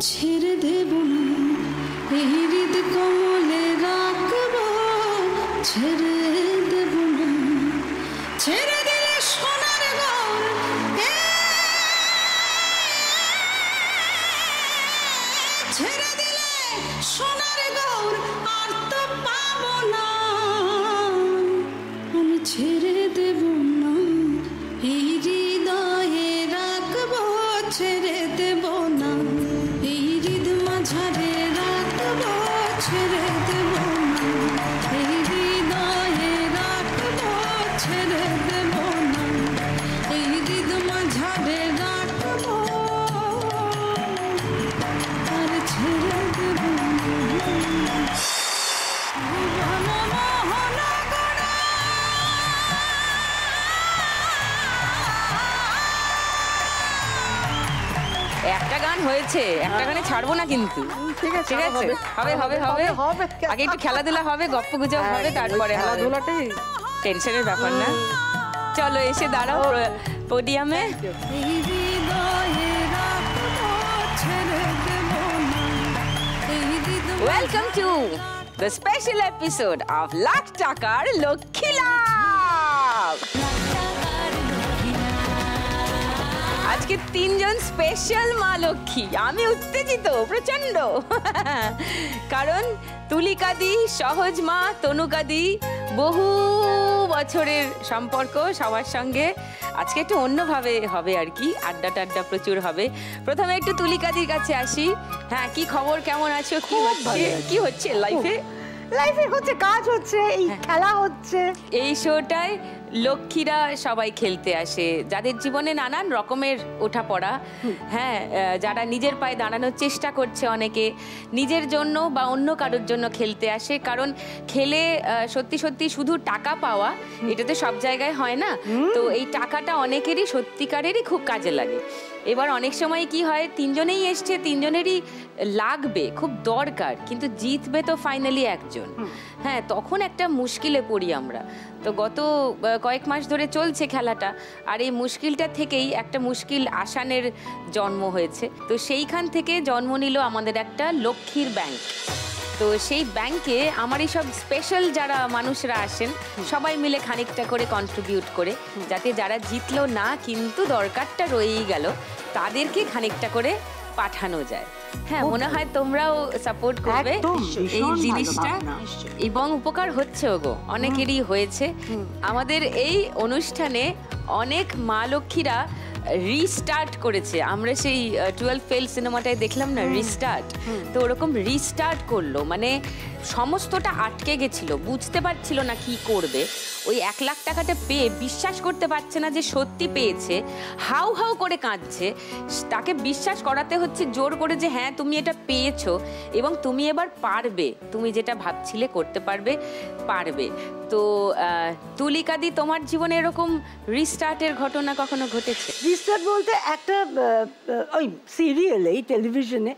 ছেড়ে দেব না, এই হৃদ কমলে রাখবো, ছেড়ে দেব না। ছেড়ে দিলে সোনার গৌর, ছেড়ে দিলে সোনার গৌর আর তো পাবো না। আমি ছেড়ে দেব না, এই হৃদয়ে রাখবো, ছেড়ে দেব না। এই হৃদ মাঝারে রাখবো, ছেড়ে দেব না। এই হৃদয়ে রাখবো, ছেড়ে দেব না। এই হৃদ মাঝারে রাখবো আর ছেড়ে দেব না। একটা গান হয়েছে, একটা গানে ছাড়বো না কিন্তু। ঠিক আছে, ঠিক আছে, হবে হবে হবে হবে। আগে একটু খেলাধুলা হবে, গপ্প গুজব হবে, তারপরে খেলাধুলাটাই টেনশনের ব্যাপার না। চলো এসে দাঁড়াও পোডিয়ামে। Welcome to the special episode of Lakh টাকার লক্ষ্মী লাভ। আজকে তিনজন স্পেশাল মা লক্ষ্মী। আমি উত্তেজিত প্রচন্ড, কারণ তুলিকাদি, সহজ মা, তনুকাদি বহু বছরের সম্পর্ক সবার সঙ্গে। আজকে একটু অন্যভাবে হবে আর কি, আড্ডা টাড্ডা প্রচুর হবে। প্রথমে একটু তুলিকাদির কাছে আসি। হ্যাঁ, কি খবর, কেমন আছো, কি হচ্ছে লাইফে? লাইফে হচ্ছে, কাজ হচ্ছে, এই খেলা হচ্ছে। এই শোটায় লক্ষ্মীরা সবাই খেলতে আসে, যাদের জীবনে নানান রকমের ওঠাপড়া। হ্যাঁ, যারা নিজের পায়ে দাঁড়ানোর চেষ্টা করছে, অনেকে নিজের জন্য বা অন্য কারোর জন্য খেলতে আসে। কারণ খেলে সত্যি সত্যি শুধু টাকা পাওয়া, এটা তো সব জায়গায় হয় না। তো এই টাকাটা অনেকেরই সত্যিকারেরই খুব কাজে লাগে। এবার অনেক সময় কি হয়, তিনজনেই এসছে, তিনজনেরই লাগবে, খুব দরকার, কিন্তু জিতবে তো ফাইনালি একজন। হ্যাঁ, তখন একটা মুশকিলে পড়ি আমরা। তো গত কয়েক মাস ধরে চলছে খেলাটা, আর এই মুশকিলটা থেকেই একটা মুশকিল আসানের জন্ম হয়েছে। তো সেইখান থেকে জন্ম নিল আমাদের একটা লক্ষ্মীর ব্যাংক। তো সেই ব্যাংকে আমার এই সব স্পেশাল যারা মানুষরা আসেন, সবাই মিলে খানিকটা করে কন্ট্রিবিউট করে, যাতে যারা জিতলো না কিন্তু দরকারটা রয়েই গেল, তাদেরকে খানিকটা করে পাঠানো যায়। হ্যাঁ, মনে হয় তোমরাও সাপোর্ট করবে এই জিনিসটা, এবং উপকার হচ্ছেও গো, অনেকেরই হয়েছে। আমাদের এই অনুষ্ঠানে অনেক মা লক্ষ্মীরা রিস্টার্ট করেছে। আমরা সেই 12 ফেল সিনেমাটায় দেখলাম না, রিস্টার্ট। তো ওরকম রিস্টার্ট করলো, মানে সমস্তটা আটকে গেছিল, বুঝতে পারছিল না কি করবে। ওই 1 লাখ টাকাটা পেয়ে বিশ্বাস করতে পারছে না যে সত্যি পেয়েছে, হাউ হাউ করে কাঁদছে। তাকে বিশ্বাস করাতে হচ্ছে জোর করে যে হ্যাঁ তুমি এটা পেয়েছো এবং তুমি এবার পারবে, তুমি যেটা ভাবছিলে করতে পারবে। তো তুলিকাদি, তোমার জীবনে এরকম রিস্টার্টের ঘটনা কখনো ঘটেছে? রিস্টার্ট বলতে একটা ওই সিরিয়ালে, টেলিভিশনে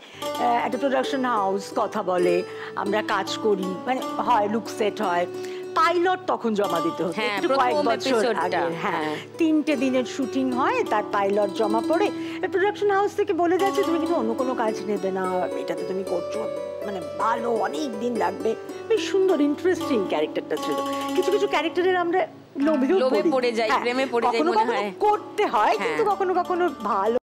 একটা প্রোডাকশন হাউস কথা বলে, আমরা কাজ করি, মানে হয় লুক সেট হয়, পাইলট তখন জমা দিতে হতো একটু কয়েক বছর আগে। হ্যাঁ, 3টে দিনের শুটিং হয়, তার পাইলট জমা পড়ে। প্রোডাকশন হাউস থেকে বলে যাচ্ছে তুমি কিন্তু অন্য কোনো কাজ নেবে না, এটাতে তুমি করছো, মানে ভালো, অনেক দিন লাগবে। বেশ সুন্দর ইন্টারেস্টিং ক্যারেক্টারটা ছিল। কিছু কিছু ক্যারেক্টারের আমরা লোভে পড়ে যাই, প্রেমে পড়ে যাই, কখনো কখনো করতে হয়, কিন্তু কখনো কখনো ভালো